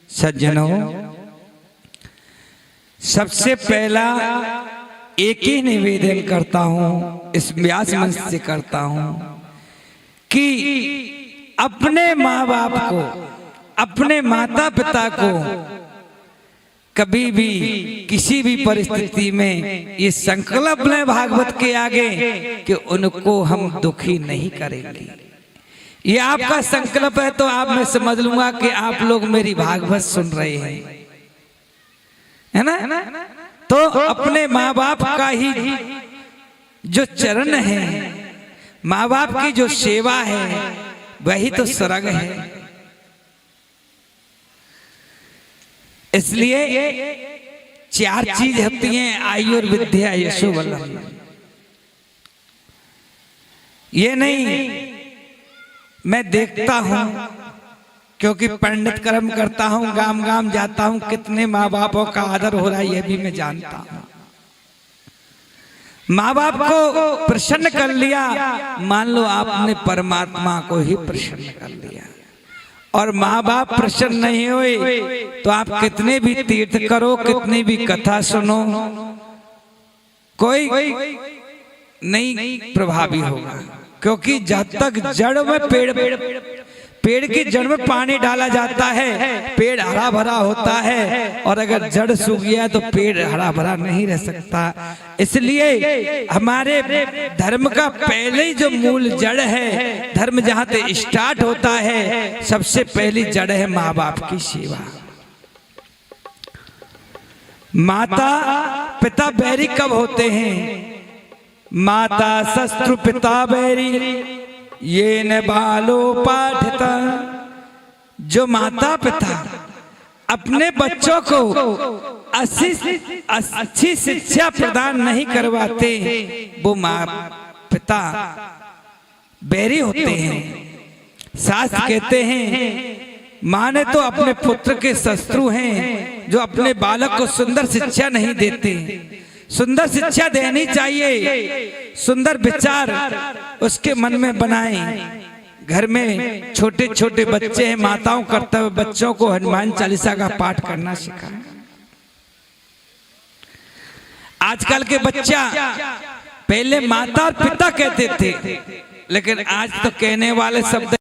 सज्जनों, सबसे पहला एक ही निवेदन करता हूं, इस व्यास मंच से करता हूं कि अपने माँ बाप को, अपने माता पिता को कभी भी किसी भी परिस्थिति में ये संकल्प लें भागवत के आगे कि उनको हम दुखी नहीं करेंगे। ये आपका संकल्प है तो आप मैं समझ लूंगा कि आप लोग मेरी भागवत सुन रहे हैं, है ना। तो अपने माँ बाप का ही जो चरण है, माँ बाप की जो सेवा है, वही तो स्वर्ग है। इसलिए चार चीज होती हैं, आयु और विद्या यशो बलम। ये नहीं मैं देखता हूं, क्योंकि पंडित कर्म करता हूं, गांव गांव जाता हूं, कितने माँ बापों का आदर हो रहा है ये भी मैं जानता हूं। माँ बाप को प्रसन्न कर लिया, मान लो आपने परमात्मा को ही प्रसन्न कर लिया। और माँ बाप प्रसन्न नहीं हुए तो आप कितने भी तीर्थ करो, कितनी भी कथा सुनो, कोई नहीं प्रभावी होगा। क्योंकि जब तक जड़ में पेड़ की जड़ में पानी डाला जाता है, पेड़ हरा भरा होता है, और अगर जड़ सूख गया तो पेड़ हरा भरा नहीं रह सकता। इसलिए हमारे धर्म का पहले ही जो मूल जड़ है, धर्म जहां से स्टार्ट होता है, सबसे पहली जड़ है माँ बाप की सेवा। माता पिता बैरी कब होते हैं? माता शत्रु पिता बैरी ये न बालो पाठता। जो माता पिता अपने बच्चों को अच्छी शिक्षा प्रदान नहीं करवाते, वो माँ पिता बैरी होते हैं। शास्त्र कहते हैं माँ ने तो अपने पुत्र के शत्रु हैं, जो अपने बालक को सुंदर शिक्षा नहीं देते। सुंदर शिक्षा देनी चाहिए, सुंदर विचार उसके मन में बनाएं। घर में छोटे छोटे बच्चे हैं, माताओं कर्तव्य बच्चों को हनुमान चालीसा का पाठ करना सिखाएं। आजकल के बच्चा पहले माता और पिता कहते थे, लेकिन आज तो कहने वाले शब्द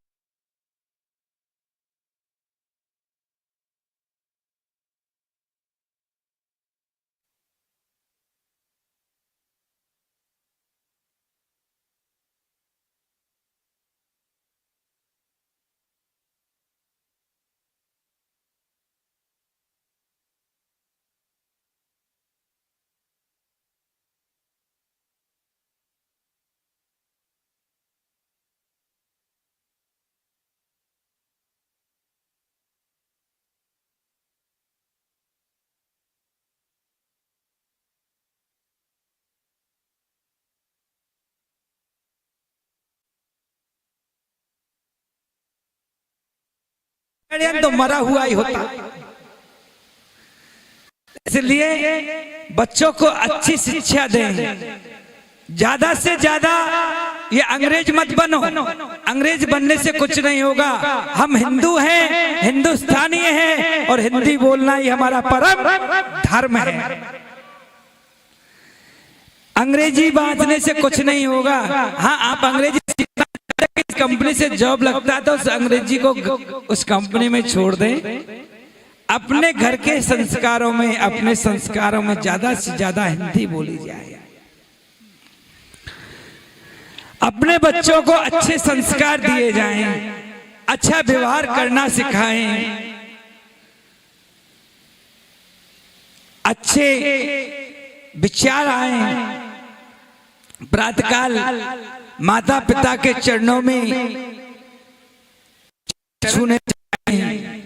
तो मरा हुआ ही होता। इसलिए बच्चों को अच्छी शिक्षा दें। ज्यादा से ज्यादा ये अंग्रेज मत बनो, अंग्रेज बनने से कुछ नहीं होगा। हम हिंदू हैं, हिंदुस्तानी हैं, और हिंदी बोलना ही हमारा परम धर्म है। अंग्रेजी बांटने से कुछ नहीं होगा। हाँ, आप अंग्रेजी इस कंपनी से जॉब लगता है तो उस अंग्रेजी को उस कंपनी में छोड़ दें। अपने घर के संस्कारों में, अपने संस्कारों में ज्यादा से ज्यादा हिंदी बोली जाए। अपने बच्चों को अच्छे संस्कार दिए जाएं, अच्छा व्यवहार करना सिखाएं, अच्छे विचार आए। प्रातःकाल माता पिता के चरणों में छूने चाहिए।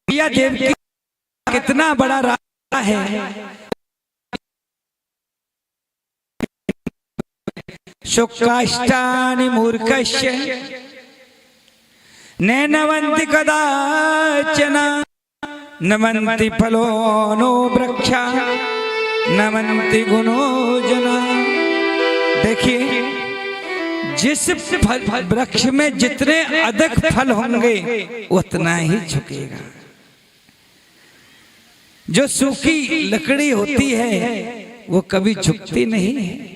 मैया देव की कितना बड़ा रास्ता है। शुक्राष्टानि मूर्खस्य नैनवन्ति कदाचन नमन्ति फलो नो वृक्षा नमन्ति गुणो जना। देखिए जिस वृक्ष में जितने अधिक फल होंगे उतना ही झुकेगा। जो सूखी लकड़ी होती है वो कभी झुकती नहीं है।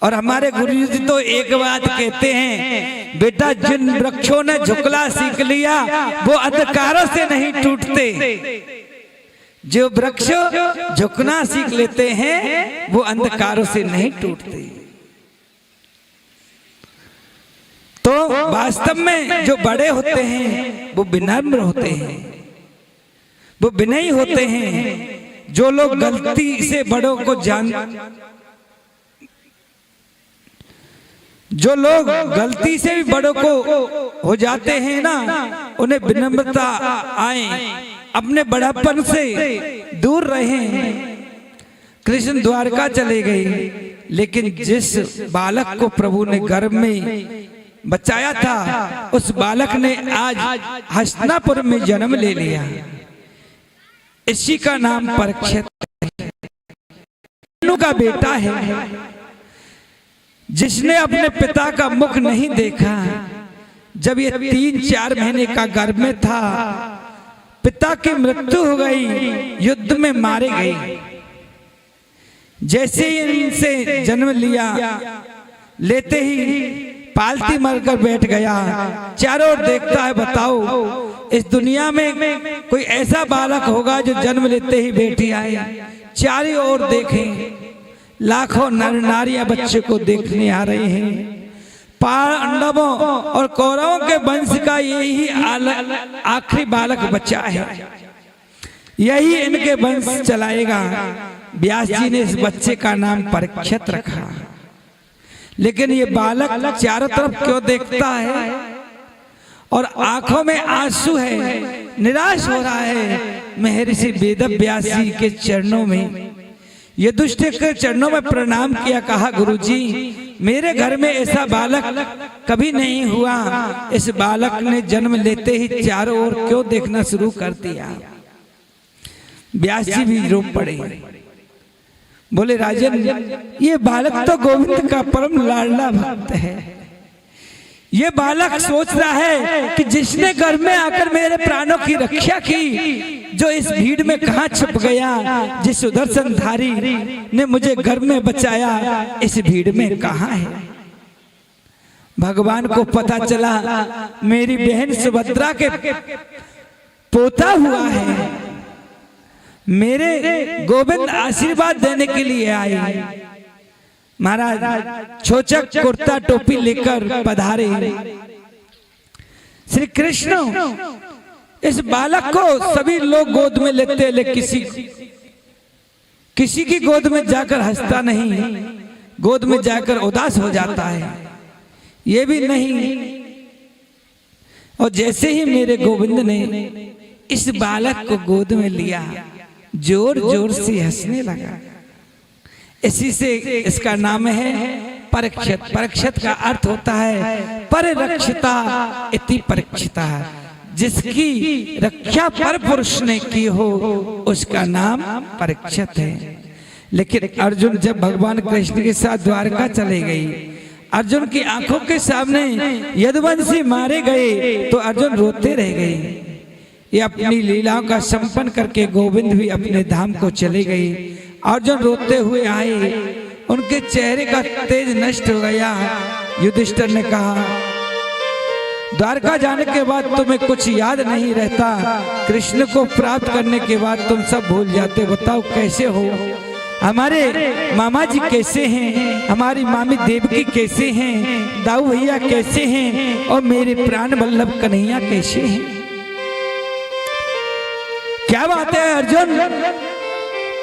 और हमारे गुरु जी तो एक बात कहते हैं, बेटा जिन वृक्षों ने झुकना सीख लिया वो अंधकारों से नहीं टूटते। जो वृक्ष झुकना सीख लेते हैं वो अंधकारों से नहीं टूटते। तो वास्तव में जो बड़े होते हैं वो विनम्र होते हैं, वो विनयी होते हैं। जो लोग गलती से बड़ों को जो लोग गलती से भी बड़ों को हो जाते हैं ना, उन्हें विनम्रता आए, अपने बड़ापन से दूर रहें। कृष्ण द्वारका चले गए, लेकिन जिस बालक को प्रभु ने गर्भ में बचाया था उस बालक ने आज हस्तिनापुर में जन्म ले लिया। इसी का नाम परीक्षित का बेटा है, जिसने अपने पिता का मुख नहीं देखा। जब ये 3-4 महीने का गर्भ में था, पिता की मृत्यु हो गई, युद्ध में मारे गए। जैसे ही इनसे जन्म लिया, लेते ही पालती मरकर बैठ गया। चारों ओर देखता है, बताओ इस दुनिया में कोई ऐसा बालक होगा जो जन्म लेते ही बेटी आए। चारों ओर देखें, लाखों नर नारियां बच्चे को देखने आ रहे हैं। पांडवों और कौरवों के वंश का यही आखिरी बालक बच्चा है, यही इनके वंश चलाएगा। व्यास जी ने इस बच्चे का नाम परीक्षित रखा। लेकिन ये बालक चारों तरफ क्यों देखता है और आंखों में आंसू है, निराश हो रहा है। महर्षि वेदव्यास जी के चरणों में, युधिष्ठिर के चरणों में प्रणाम किया, कहा गुरुजी मेरे घर में ऐसा बालक कभी नहीं हुआ। इस बालक ने जन्म लेते ही चारों ओर क्यों देखना शुरू कर दिया। व्यास जी भी रो पड़े, बोले राजन ये बालक तो गोविंद का परम लाडला भक्त है। ये बालक सोच रहा है कि जिसने घर में आकर मेरे प्राणों की रक्षा की, जो इस भीड़ में कहां छुप गया, जिस सुदर्शनधारी ने मुझे घर में बचाया, इस भीड़ में कहां है। भगवान को पता चला मेरी बहन सुभद्रा के पोता हुआ है, मेरे गोविंद आशीर्वाद देने के लिए आए। महाराज छोचक कुर्ता टोपी लेकर पधारे। श्री कृष्ण इस बालक को सभी लोग गोद में लेते, लेकिन किसी की गोद में जाकर हंसता नहीं, गोद में जाकर उदास हो जाता है। ये भी नहीं। और जैसे ही मेरे गोविंद ने इस बालक को गोद में लिया, जोर जोर से हंसने लगा। इसी से इसका नाम है परीक्षित। परीक्षित का अर्थ होता है परिरक्षिता इति परीक्षिता, जिसकी रक्षा पर पुरुष ने की हो उसका नाम परीक्षित है। लेकिन अर्जुन जब भगवान कृष्ण के साथ द्वारका चले गई, अर्जुन की आंखों के सामने यदुवंशी मारे गए तो अर्जुन रोते रह गए। ये अपनी लीलाओं का संपन्न करके गोविंद भी अपने धाम को चले गए। अर्जुन रोते हुए आए, उनके चेहरे का तेज नष्ट हो गया। युधिष्ठिर ने कहा द्वारका जाने के बाद तुम्हें कुछ याद नहीं रहता, कृष्ण को प्राप्त करने के बाद तुम सब भूल जाते। बताओ कैसे हो, हमारे मामा जी कैसे हैं, हमारी मामी देवकी कैसे हैं, दाऊ भैया कैसे हैं, और मेरे प्राण वल्लभ कन्हैया कैसे हैं। क्या बात है अर्जुन,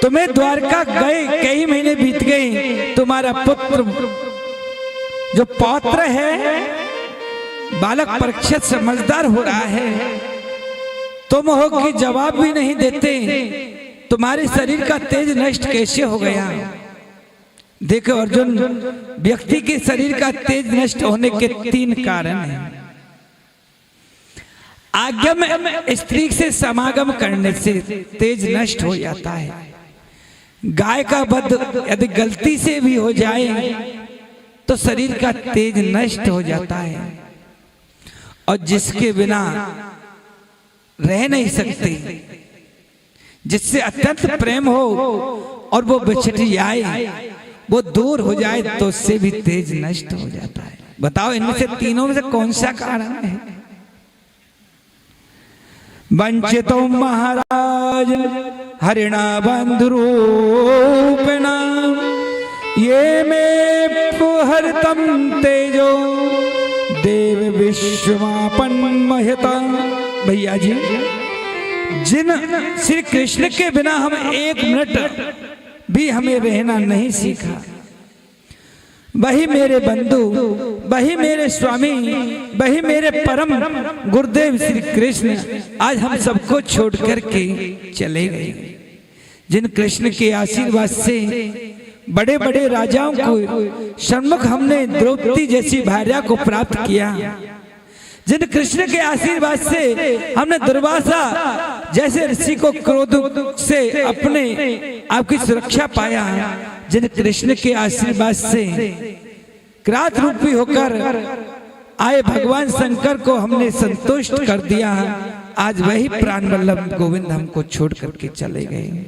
तुम्हें द्वारका गए कई महीने बीत गए, तुम्हारा पुत्र जो पौत्र है बालक परीक्षित समझदार हो रहा है, तुम हो कि जवाब भी नहीं देते, तुम्हारे शरीर का तेज नष्ट कैसे हो गया। देखो अर्जुन, व्यक्ति के शरीर का तेज नष्ट होने के 3 कारण हैं। आगम स्त्री से समागम करने से तेज नष्ट हो जाता है। गाय का वध यदि गलती से भी हो जाए तो शरीर का तेज नष्ट हो जाता है, और जिसके बिना रह नहीं सकते, जिससे अत्यंत प्रेम हो और वो बिछट जाए, वो दूर हो जाए, तो उससे भी तेज नष्ट हो जाता है। बताओ इनमें से तीनों में से कौन सा कारण है? वंचितो महाराज हरिणा बंधु रूपिणा ये में पुहरतम तेजो देव विश्वापन महता। भैया जी, जिन श्री कृष्ण के बिना हम एक मिनट भी हमें रहना नहीं सीखा, वही मेरे बंधु, वही मेरे स्वामी, वही मेरे परम गुरुदेव श्री कृष्ण आज हम सबको छोड़ करके चले गए। जिन कृष्ण के आशीर्वाद से बड़े बड़े राजाओं को सन्मुख हमने द्रौपदी जैसी भार्या को प्राप्त किया, जिन कृष्ण के आशीर्वाद से हमने दुर्वासा जैसे ऋषि को क्रोध से अपने आपकी सुरक्षा पाया, जिन कृष्ण के आशीर्वाद से क्रात रूपी होकर आए भगवान शंकर को हमने संतुष्ट कर दिया, आज वही प्राण वल्लभ गोविंद हमको छोड़ करके चले गए।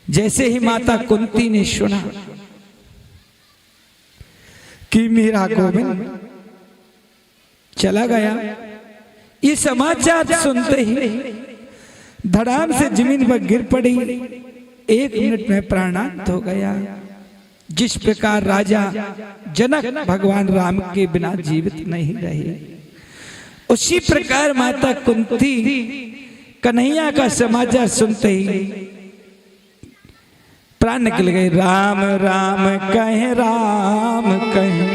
जैसे ही माता कुंती ने सुना कि मेरा गोविंद चला गया, ये समाचार सुनते ही धड़ाम से जमीन पर गिर पड़ी, 1 मिनट में प्राणांत हो गया। जिस प्रकार राजा जनक भगवान राम के बिना जीवित नहीं रहे, उसी प्रकार माता कुंती कन्हैया का समाचार सुनते ही प्राण निकल गए। राम राम कहे राम कहे,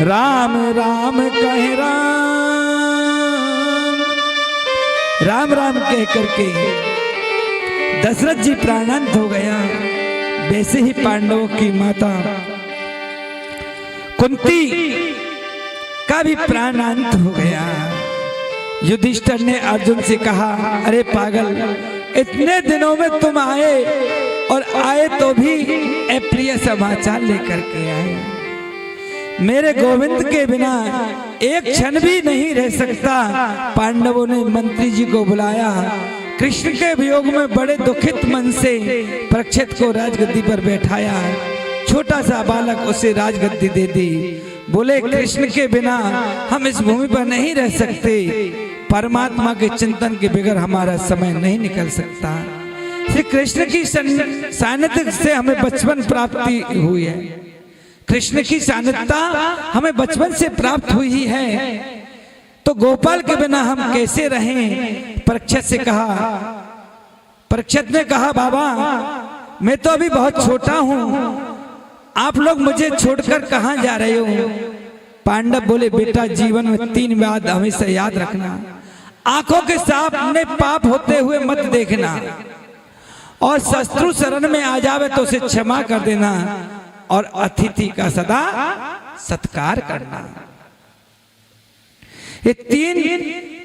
राम राम कहे राम राम कह करके दशरथ जी प्राणांत हो गया। वैसे ही पांडवों की माता कुंती का भी प्राणांत हो गया। युधिष्ठिर ने अर्जुन से कहा, अरे पागल, इतने दिनों में तुम आए, और आए तो भी अप्रिय समाचार लेकर के आए। मेरे गोविंद के बिना एक क्षण भी नहीं रह सकता। पांडवों ने मंत्री जी को बुलाया, कृष्ण के वियोग में बड़े दुखित मन से परीक्षित को राजगद्दी पर बैठाया। छोटा सा बालक उसे राजगद्दी दे दी। बोले, कृष्ण के बिना हम इस भूमि पर नहीं रह सकते, परमात्मा के चिंतन के बगैर हमारा समय नहीं निकल सकता। श्री कृष्ण की सानिध्य से हमें बचपन प्राप्ति हुई है, कृष्ण की सानिध्यता हमें बचपन से प्राप्त हुई है, तो गोपाल के बिना हम कैसे रहें? परीक्षित से कहा, परीक्षित ने कहा, बाबा मैं तो अभी बहुत छोटा हूँ, आप लोग मुझे छोड़कर कहाँ जा रहे हो? पांडव बोले, बेटा जीवन में 3 बात हमेशा याद रखना, आंखों के सामने पाप होते हुए मत देखना, और शत्रु शरण में आ जावे तो उसे क्षमा कर देना, और अतिथि का सदा सत्कार करना। ये 3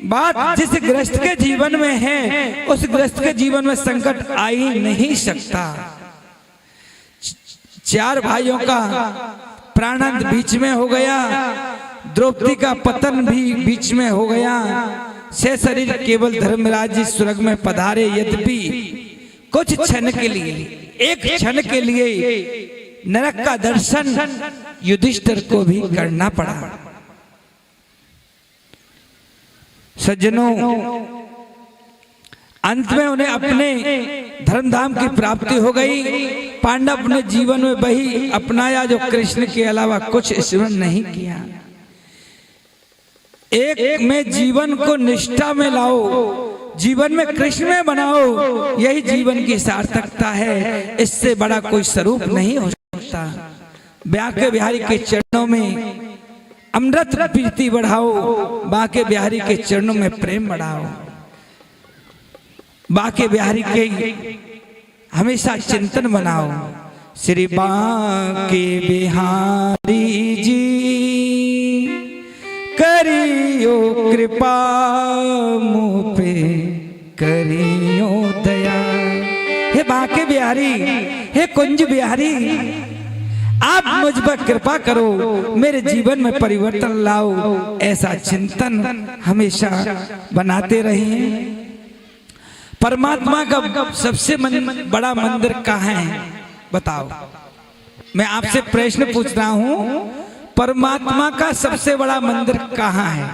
बात जिस गृहस्थ के जीवन में है, उस गृहस्थ के जीवन में संकट आ ही नहीं सकता। 4 भाइयों का प्राणांत बीच में हो गया, द्रौपदी का पतन भी बीच में हो गया। से शरीर केवल धर्मराज जी स्वर्ग में पधारे, यद्यपि कुछ क्षण के लिए, एक क्षण के लिए नरक का दर्शन युधिष्ठिर को भी करना पड़ा। सज्जनों, अंत में उन्हें अपने धर्मधाम की प्राप्ति हो गई। पांडव अपने जीवन में वही अपनाया जो कृष्ण के अलावा कुछ स्मरण नहीं किया। एक में जीवन को निष्ठा में लाओ, जीवन में कृष्ण में बनाओ, यही जीवन की सार्थकता है। इससे बड़ा कोई स्वरूप नहीं हो सकता। बांके बिहारी के चरणों में अमृत प्रीति बढ़ाओ, बांके बिहारी के चरणों में प्रेम बढ़ाओ, बांके बिहारी के हमेशा चिंतन बनाओ। श्री बांके बिहारी जी करियो कृपा, मुँह पे करियो दया। हे बांके बिहारी, हे कुंज बिहारी, आप मुझ पर कृपा करो, मेरे जीवन में परिवर्तन लाओ, ऐसा चिंतन हमेशा बनाते रहें। परमात्मा का सबसे बड़ा मंदिर कहाँ है बताओ? मैं आपसे प्रश्न पूछ रहा हूं, परमात्मा का सबसे बड़ा मंदिर कहाँ है?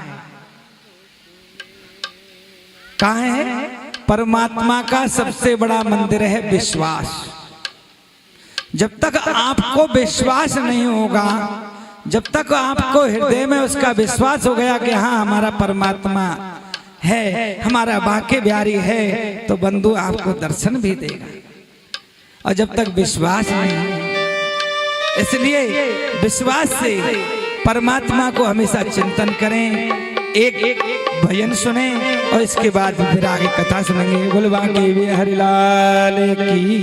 कहाँ है? परमात्मा का सबसे बड़ा मंदिर है विश्वास। जब तक आपको विश्वास नहीं होगा, जब तक आपको हृदय में उसका विश्वास हो गया कि हाँ हमारा परमात्मा है, हमारा बांके बिहारी है, तो बंधु आपको दर्शन भी देगा। और जब तक विश्वास नहीं, इसलिए विश्वास से परमात्मा को हमेशा चिंतन करें। एक भजन सुने और इसके बाद फिर आगे कथा सुनेंगे। बोल बांके बिहारी लाल की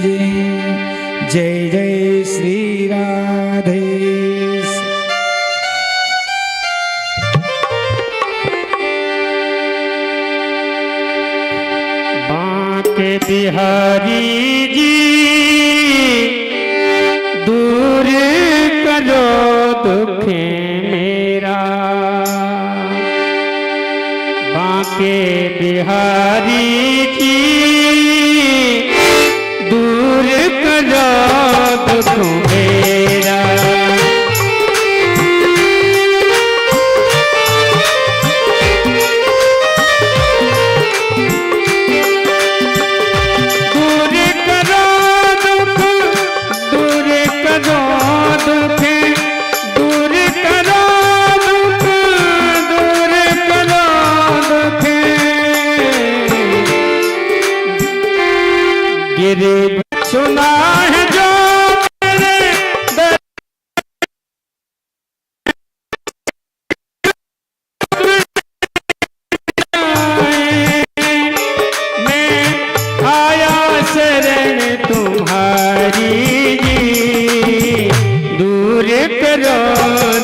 जय। जय जय श्री राधे। बांके बिहारी जी दूर करो दुख मेरा, बांके बिहारी जी दूर करो दुख मेरा। सुना है जो मेरे मैं आया शरण तुम्हारी जी, दूर करो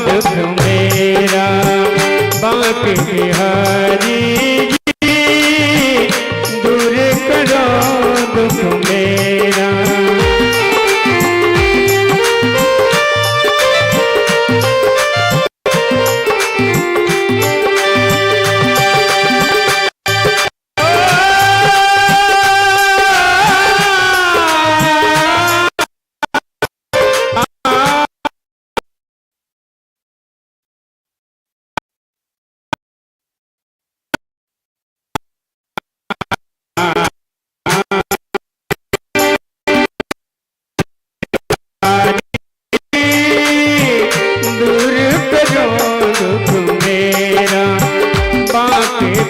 दुख मेरा। बांके बिहारी जी दूर करो दुख मेरा।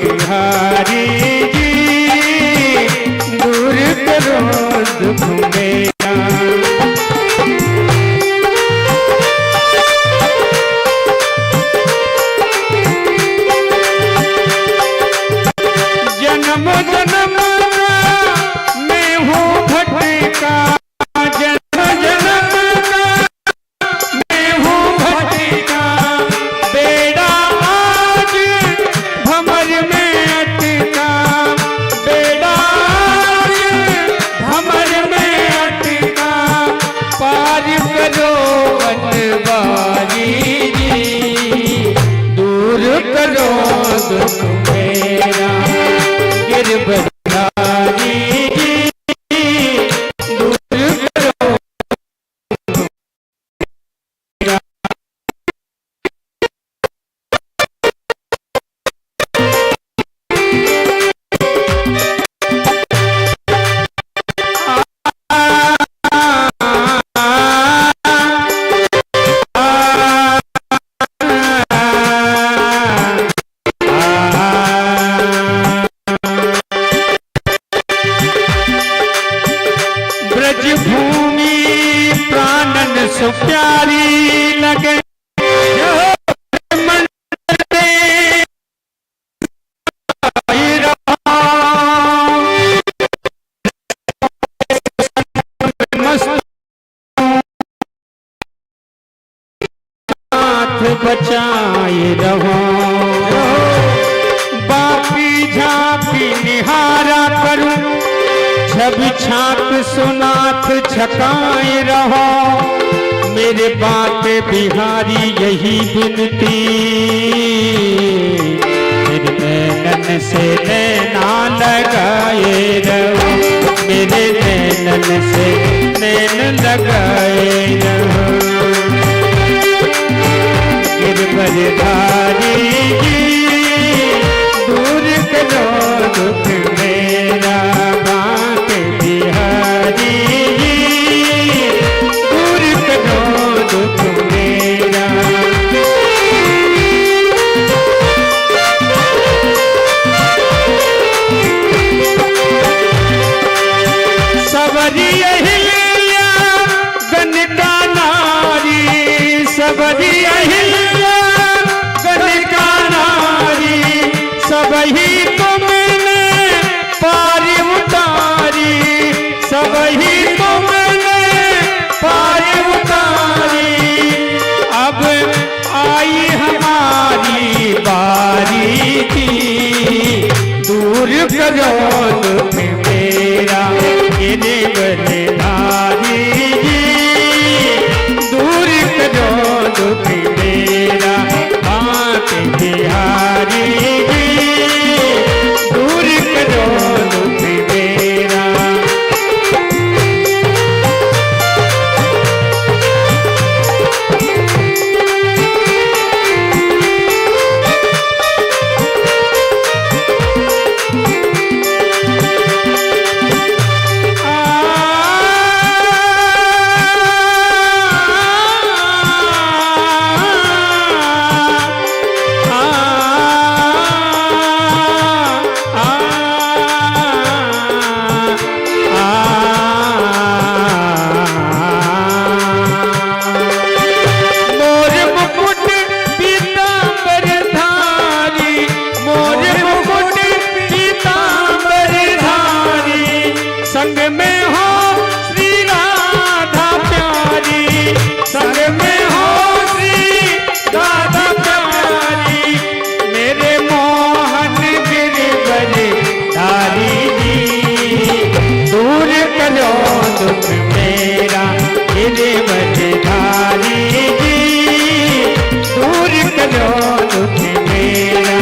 बिहारी जी दूर करो दुख मेरा। जन्म जन्म मैं हूँ भटका, जन्म जन्म मैं हूँ भटका, बेड़ा आज भंवर में अटका, बेड़ा आज भंवर में अटका, पार करो बनवारी जी, दूर करो दुख मेरा। गिरबधारी दूर करो सो प्यारी लगे बचाए रहो, बापी झांपी निहारा करूं, छवि छाक सुनाथ छकाए रहो, मेरे बात बिहारी यही विनती, मेरे नैनन से नैना लगाए रहो, मेरे नैनन से नैन लगाए रहो। गिरवरधारी जी दूर करो दुख मेरा, बात बिहारी जी दूर करो दुख मेरा। सबरी अहिल्या गणिका नारी, सबरी अहिल्या गणिका नारी, सबही को मैंने पारी उतारी, सबही को मैंने पारी उतारी। अब आई हमारी बारी थी, दूर करो दुख मेरा, गिरवरधारी जी दूर करो दुख मेरा, बात बिहारी जी दूर करो दुख मेरा। संग में हो श्री राधा प्यारी, संग में हो श्री राधा प्यारी, मेरे मोहन गिरवरधारी जी दूर करो दुख मेरा, गिरवरधारी जी दूर करो दुख मेरा।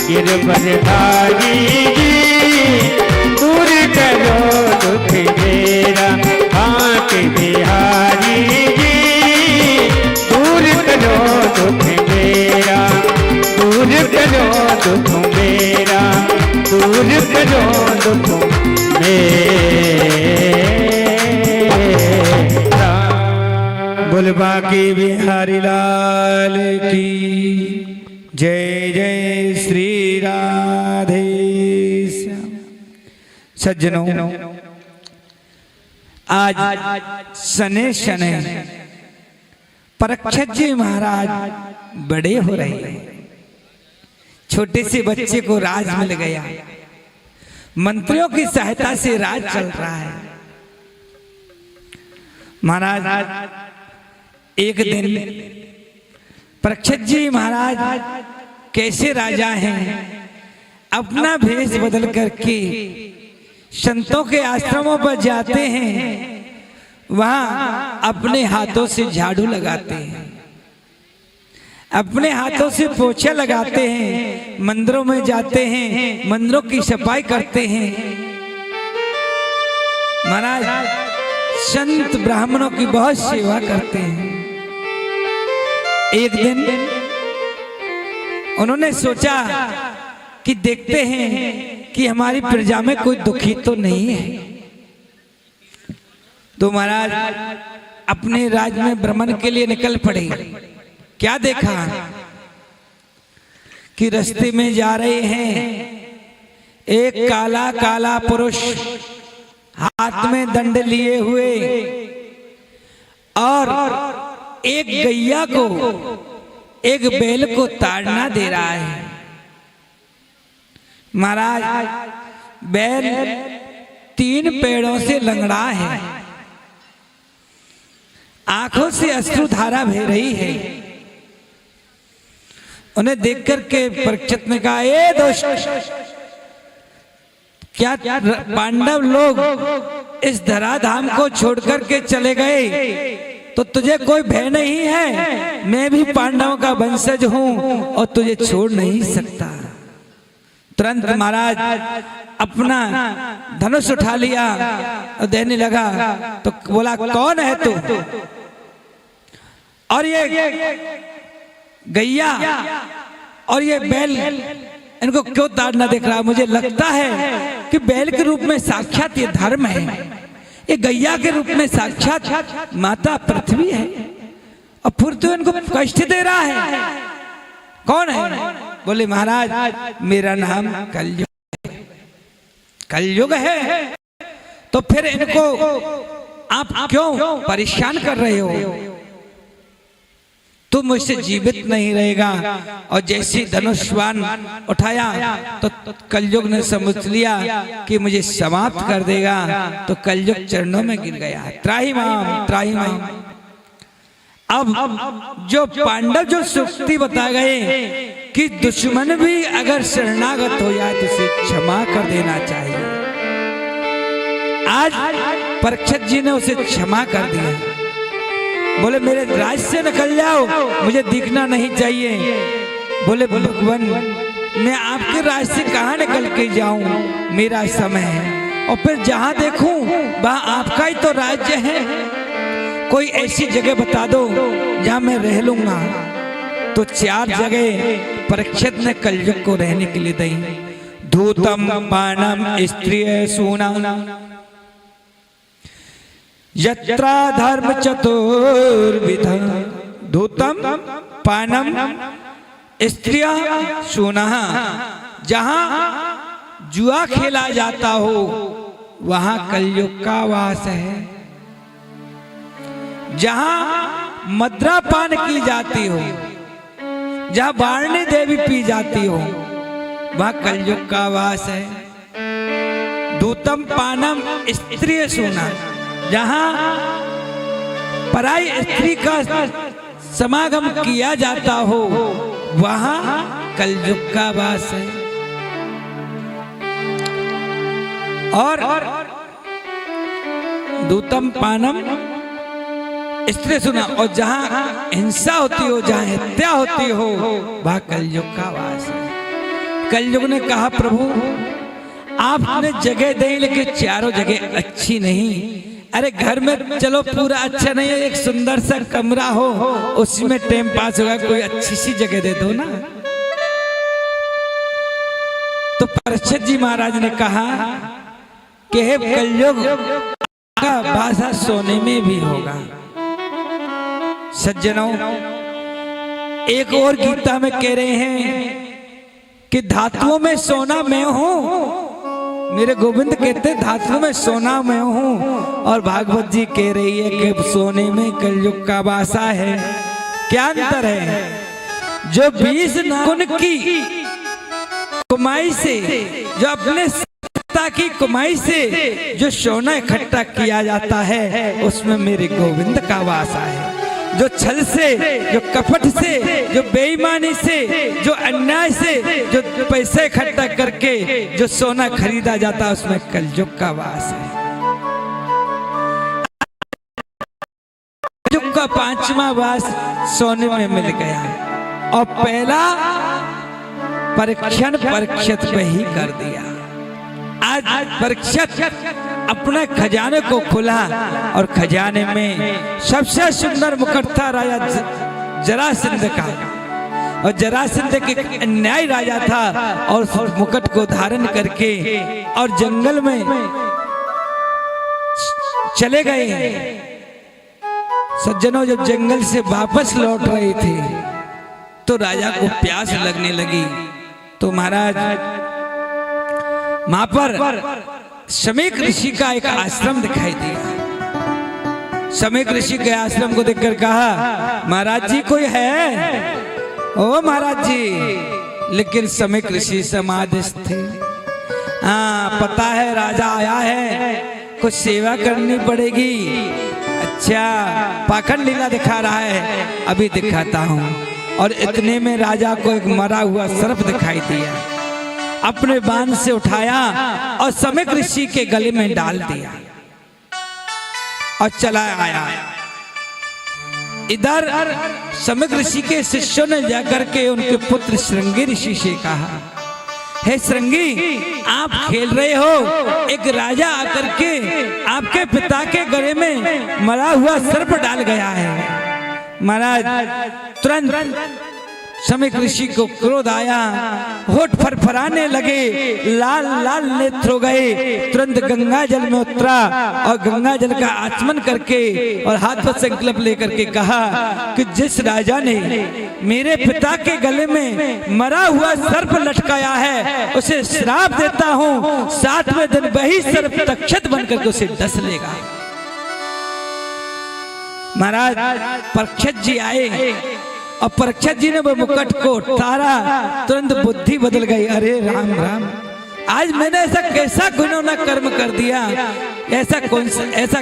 गिरवरधारी जी दूर करो दुख मेरा, बात बिहारी जी दूर करो दुख मेरा, दूर करो दुख मेरा, दूर करो दुख मेरा। बोल बाकी बिहारी लाल की जय जय श्री राधे श्याम। सज्जनों, आज शनै शनै परीक्षित जी महाराज बड़े हो रहे हैं। छोटे से बच्चे को राज मिल गया, मंत्रियों की सहायता से राज चल रहा है। महाराज एक दिन परीक्षित जी महाराज कैसे राजा हैं, अपना भेष बदल करके संतों के आश्रमों पर जाते हैं, वहां अपने हाथों से झाड़ू लगाते हैं, अपने हाथों से पोछा लगाते हैं, मंदिरों में जाते हैं, मंदिरों की सफाई करते हैं। महाराज संत ब्राह्मणों की बहुत सेवा करते हैं। एक दिन उन्होंने सोचा कि देखते हैं कि हमारी प्रजा में कोई दुखी तो नहीं है। तो महाराज अपने राज्य में भ्रमण के लिए निकल पड़े। क्या देखा कि रास्ते में जा रहे हैं, एक काला काला पुरुष हाथ में दंड लिए हुए और एक गैया को, एक बैल को ताड़ना दे रहा है। महाराज बैल 3 पेड़ों से लंगड़ा है, आंखों से अश्रुधारा बह रही है। उन्हें देख करके परीक्षित ने कहा, ए दुष्ट, क्या पांडव लोग इस धराधाम को छोड़कर के चले गए तो तुझे कोई भय नहीं है? मैं भी पांडवों का वंशज हूं और तुझे छोड़ नहीं सकता। तुरंत महाराज अपना धनुष उठा लिया और देने लगा। तो बोला, कौन है तू? और ये गैया और ये बैल, इनको क्यों ताड़ना देख रहा? मुझे लगता है कि बैल के रूप में साक्षात ये धर्म है, ये गैया के रूप में साक्षात माता पृथ्वी है, और फिर तो इनको कष्ट दे रहा है। कौन है? बोले, महाराज मेरा नाम कलयुग है। कलयुग है तो फिर इनको आप क्यों परेशान कर रहे हो? तू मुझसे जीवित नहीं रहेगा। और जैसे धनुष्वान उठाया तो कलयुग ने समझ लिया कि मुझे समाप्त कर देगा, तो कलयुग चरणों में गिर गया। त्राहिमाम त्राहिमाम। अब जो पांडव जो सूक्ति बता गए कि दुश्मन भी अगर शरणागत हो जाए तो उसे क्षमा कर देना चाहिए, आज परीक्षित जी ने उसे क्षमा कर दिया। बोले, मेरे राज से निकल जाओ, मुझे दिखना नहीं चाहिए। बोले, भगवान मैं आपके राज से कहाँ निकल के जाऊं, मेरा समय है, और फिर जहां देखूं वहां आपका ही तो राज्य है। कोई ऐसी जगह बता दो जहां मैं रह लूंगा। तो 4 जगह परीक्षित ने कलयुग को रहने के लिए दी। धूतम पानम स्त्रिय सूना यत्रा धर्म चतुर्विध। धूतम पानम स्त्रिया सूना, जहां जुआ खेला जाता हो वहां कलयुग का वास है। जहां मद्रा पान की जाती हो, जहां वारणी देवी पी जाती हो, वहां कलयुग का वास है। दूतम पानम स्त्री सुना, जहां पराई स्त्री का समागम किया जाता हो वहां कलयुग का वास है। और दूतम पानम स्त्री सुना, और जहां हिंसा होती हो, जहां हत्या होती हो, वहां कलयुग का वास है। कलयुग ने कहा, प्रभु आपने जगह दी लेकिन चारों जगह अच्छी नहीं। अरे घर में चलो पूरा अच्छा नहीं है, एक सुंदर सा कमरा हो उसी में टाइम पास होगा, कोई अच्छी सी जगह दे दो ना। तो परीक्षित जी महाराज ने कहा कि हे कलयुग का भाषा सोने में भी होगा। सज्जनों, एक और गीता में कह रहे हैं कि धातुओं में सोना मैं हूं। मेरे गोविंद कहते धातुओं में सोना मैं हूं, और भागवत जी कह रही है कि सोने में कलयुग का वासा है। क्या अंतर है? जो 20 गुण की कमाई से, जो अपने सत्ता की कमाई से जो सोना इकट्ठा किया जाता है, उसमें मेरे गोविंद का वासा है। जो छल से, जो कपट से, जो बेईमानी से, जो अन्याय से, जो पैसे इकट्ठा करके जो सोना खरीदा जाता है, उसमें कलयुग का वास है। कलयुग का 5वां वास सोने में मिल गया, और पहला परीक्षण परीक्षित पे ही कर दिया। आज परीक्षित अपने खजाने को खुला, और खजाने में सबसे सुंदर मुकुट था राजा जरासंध का, और जरासंध के अन्यायी राजा था, और उस मुकुट को धारण करके और जंगल में चले गए। सज्जनों, जब जंगल से वापस लौट रहे थे तो राजा को प्यास लगने लगी। तो महाराज वहां पर शमीक ऋषि का एक आश्रम दिखाई दिया। शमीक ऋषि के आश्रम को देखकर कहा, महाराज जी कोई है? ओ महाराज जी। लेकिन शमीक ऋषि समाधिस्थ थे। हाँ पता है राजा आया है, कुछ सेवा करनी पड़ेगी। अच्छा पाखंड लीला दिखा रहा है, अभी दिखाता हूँ। और इतने में राजा को एक मरा हुआ सर्प दिखाई दिया, अपने बाण से उठाया और समीक ऋषि के गले में डाल दिया और चला आया। इधर समीक ऋषि के शिष्यों ने जाकर के उनके पुत्र श्रृंगी ऋषि से कहा, हे श्रृंगी आप खेल रहे हो, एक राजा आकर के आपके पिता के गले में मरा हुआ सर्प डाल गया है। महाराज तुरंत समीक ऋषि को क्रोध आया, होठ फरफराने लगे, लाल लाल नेत्र हो गए। तुरंत गंगा जल में उतरा और गंगा जल का आचमन करके और हाथ पर संकल्प लेकर के कहा कि जिस राजा ने मेरे पिता के गले में मरा हुआ सर्प लटकाया है, उसे श्राप देता हूँ, 7वें दिन वही सर्प तक्षक बनकर के उसे डस लेगा। महाराज परीक्षित जी आए और परीक्षित जी ने वो मुकुट को उतारा, तुरंत बुद्धि बदल गई। अरे राम राम, आज मैंने ऐसा कैसा घिनौना कर्म कर दिया, ऐसा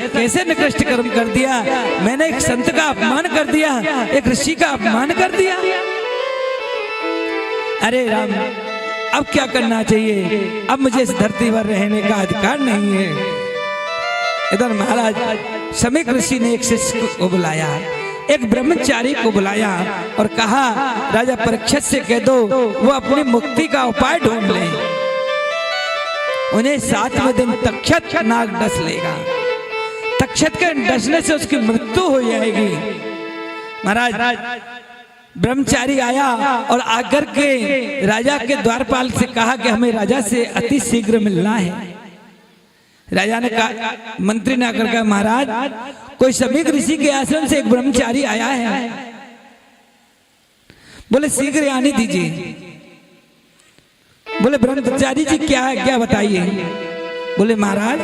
कैसे निकृष्ट कर्म कर दिया। मैंने एक संत का अपमान कर दिया, एक ऋषि का अपमान कर दिया। अरे राम, अब क्या करना चाहिए? अब मुझे इस धरती पर रहने का अधिकार नहीं है। इधर महाराज समीक ऋषि ने एक शिष्य को बुलाया, एक ब्रह्मचारी को बुलाया और कहा, राजा परीक्षित से कह दो वो अपनी मुक्ति का उपाय ढूंढ ले, उन्हें 7वें दिन तक्षक नाग डस लेगा, तक्षक के डसने से उसकी मृत्यु हो जाएगी। महाराज ब्रह्मचारी आया और आकर के राजा के द्वारपाल से कहा कि हमें राजा से अति शीघ्र मिलना है। राजा ने कहा, मंत्री ने आकर कहा, महाराज कोई समीक ऋषि के आश्रम से एक ब्रह्मचारी आया है, बोले शीघ्र आने दीजिए। बोले ब्रह्मचारी जी क्या है, क्या बताइए। बोले महाराज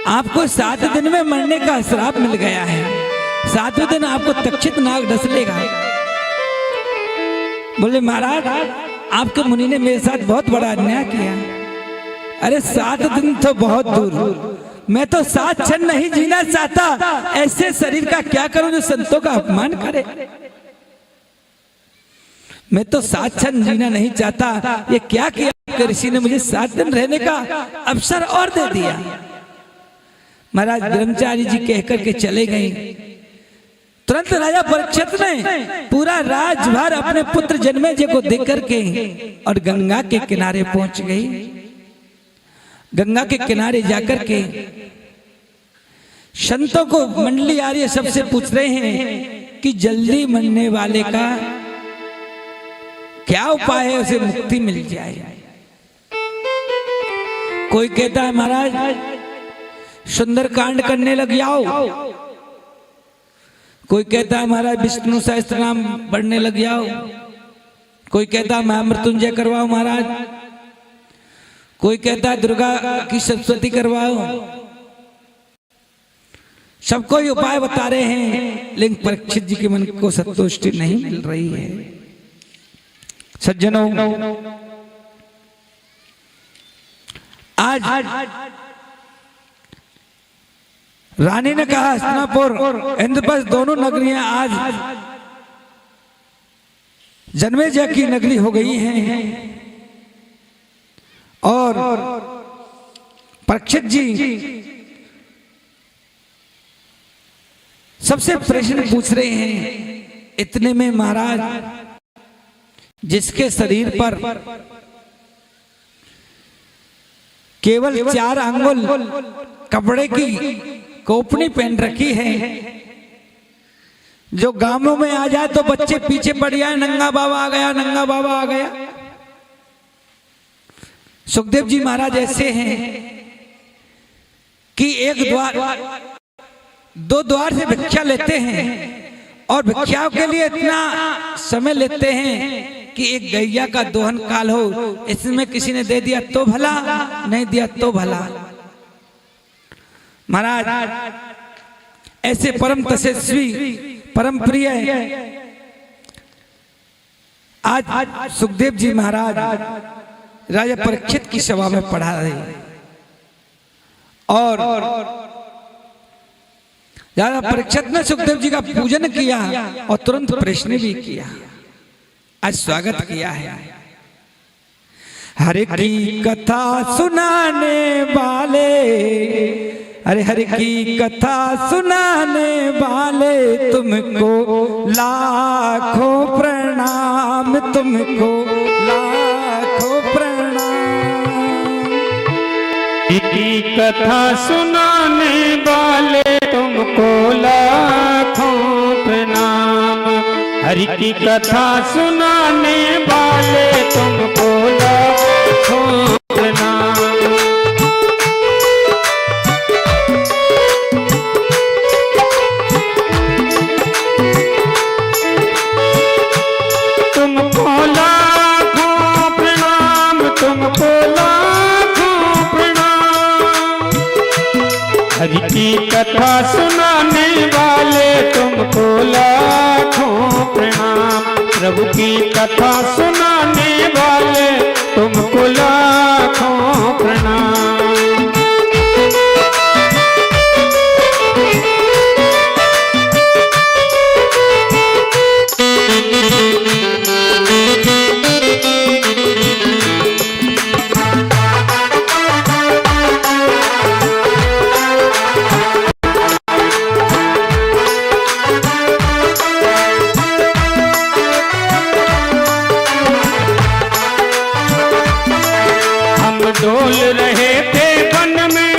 आपको 7 दिन में मरने का श्राप मिल गया है, 7वें दिन आपको तक्षक नाग डस लेगा। बोले महाराज आपके मुनि ने मेरे साथ बहुत बड़ा अन्याय किया। अरे 7 दिन तो बहुत दूर, मैं तो 7 क्षण नहीं जीना चाहता, ऐसे शरीर का क्या करूं जो संतों का अपमान करे। मैं तो 7 क्षण जीना नहीं चाहता, ये क्या किया ऋषि ने, मुझे 7 दिन रहने का अवसर और दे दिया। महाराज ब्रह्मचारी जी कहकर के चले गए। तुरंत राजा परीक्षित ने पूरा राजभार अपने पुत्र जन्मेजय को देकर के और गंगा के किनारे पहुंच गई। गंगा के किनारे जाकर के संतों को मंडली आ रही है, सबसे पूछ रहे हैं कि जल्दी मरने वाले का क्या उपाय है, उसे मुक्ति मिल जाए। कोई कहता है महाराज सुंदरकांड करने लग जाओ, कोई कहता है महाराज विष्णु सहस्त्र नाम पढ़ने लग जाओ, कोई कहता है महामृत्युंजय करवाओ महाराज, कोई कहता है दुर्गा की सरस्वती करवाओ। सबको ही उपाय बता रहे हैं, लेकिन परीक्षित जी के मन को संतुष्टि नहीं मिल रही है। सज्जनों, आज रानी ने कहा हस्तिनापुर इंद्रप्रस्थ दोनों नगरियां आज जन्मेजय की नगरी हो गई हैं और परीक्षित जी सबसे प्रश्न पूछ रहे हैं। इतने में महाराज जिसके शरीर पर केवल 4 अंगुल कपड़े की कोपनी पहन रखी है, जो गांवों में आ जाए तो बच्चे पीछे पड़ जाए, नंगा बाबा आ गया, नंगा बाबा आ गया। सुखदेव जी महाराज ऐसे हैं कि एक द्वार 2 द्वार से भिक्षा लेते हैं और भिक्षाओं के लिए इतना समय लेते हैं कि एक गैया का दोहन काल हो, इसमें किसी ने दे दिया तो भला, नहीं दिया तो भला। महाराज ऐसे परम तशस्वी परम प्रिय आज सुखदेव जी महाराज राजा परीक्षित की सभा में पढ़ा रही और राजा परीक्षित ने सुखदेव जी का पूजन किया और तुरंत प्रश्न भी किया, आज स्वागत किया है। हरि की कथा सुनाने वाले, अरे हरि की कथा सुनाने वाले तुमको लाखों प्रणाम, तुमको लाखों प्रणाम। की कथा सुनाने वाले तुमको लाखों प्रणाम, हरि की कथा सुनाने वाले तुमको लाखों प्रणाम। तुमको लाखों प्रणाम, तुमको लाखों प्रणाम, हरि की कथा सुनाने वाले तुमको लाखों प्रणाम। प्रभु की कथा सुनाने वाले तुमको लाखों प्रणाम। डोल रहे थे वन में,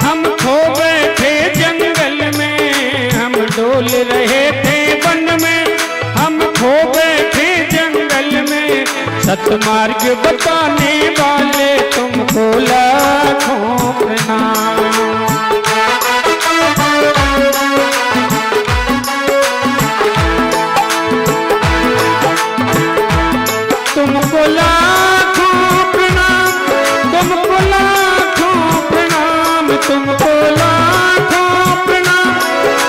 हम खो गए थे जंगल में। हम डोल रहे थे वन में, हम खो गए थे जंगल में। सतमार्ग बताने वाले तुमको लाखों प्रणाम। तुमको लाखों प्रणाम, तुमको लाखों प्रणाम, तुमको लाखों प्रणाम,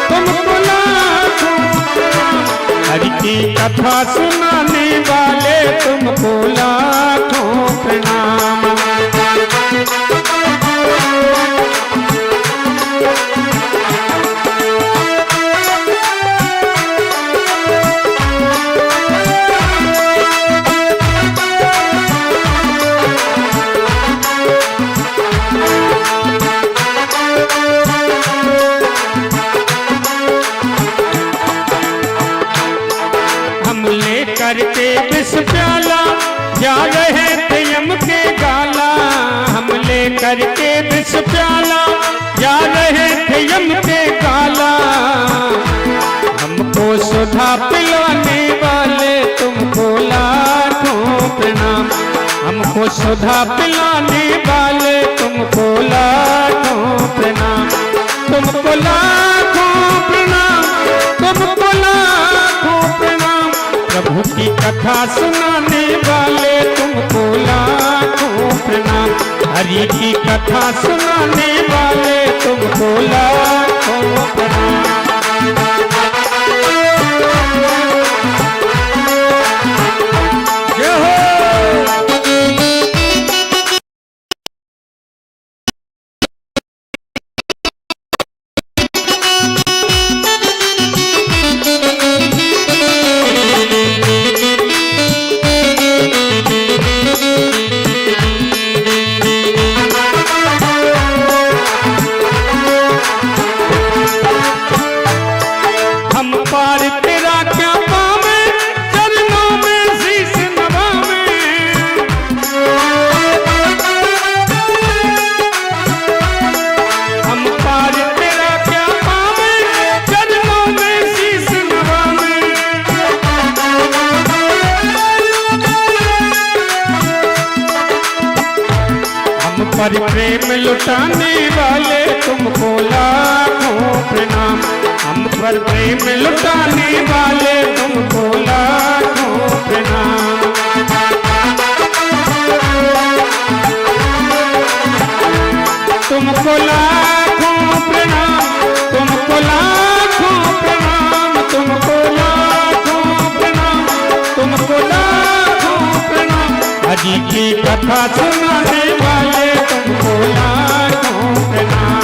तुमको लाखों प्रणाम। हरि की कथा सुनाने वाले तुमको लाखों प्रणाम। करके विष प्याला जा रहे थे यम के गाला। हम ले करके विष प्याला जा रहे थे यम के गाला। हमको सुधा पिलाने वाले तुमको लाखों प्रणाम। हमको सुधा पिलाने वाले तुमको लाखों प्रणाम। तुमको लाखों प्रणाम, तुमको लाखों प्रणाम। प्रभु की कथा सुनाने वाले तुमको लाखों प्रणाम। हरि की कथा सुनाने वाले तुमको लाखों प्रणाम। जय हो। पर प्रेम लुटाने वाले तुमको लाखों प्रणाम। हम पर प्रेम लुटाने वाले तुमको लाखों प्रणाम। तुमको लाखों प्रणाम, तुमको लाखों प्रणाम, तुमको लाखों प्रणाम, तुमको लाखों प्रणाम। हरि की कथा सुनाने वाले तुमको लाखों प्रणाम।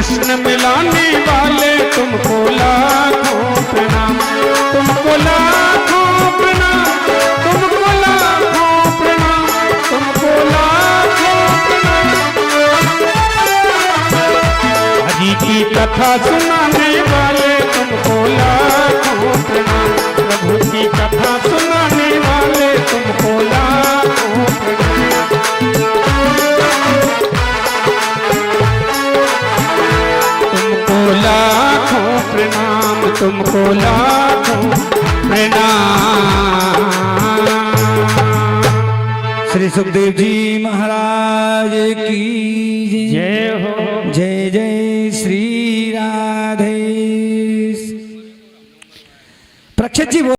कृष्ण मिलाने वाले तुमको लाखों प्रणाम। तुमको लाखों प्रणाम, तुमको लाखों प्रणाम, तुमको लाखों प्रणाम। हरि की कथा सुनाने वाले तुमको लाखों प्रणाम। प्रभु की कथा सुनाने वाले तुमको लाखों प्रणाम। लाखों प्रणाम, तुमको लाखों प्रणाम। श्री सुखदेव जी महाराज की जय हो। जय जय श्री राधे। प्रक्षित जी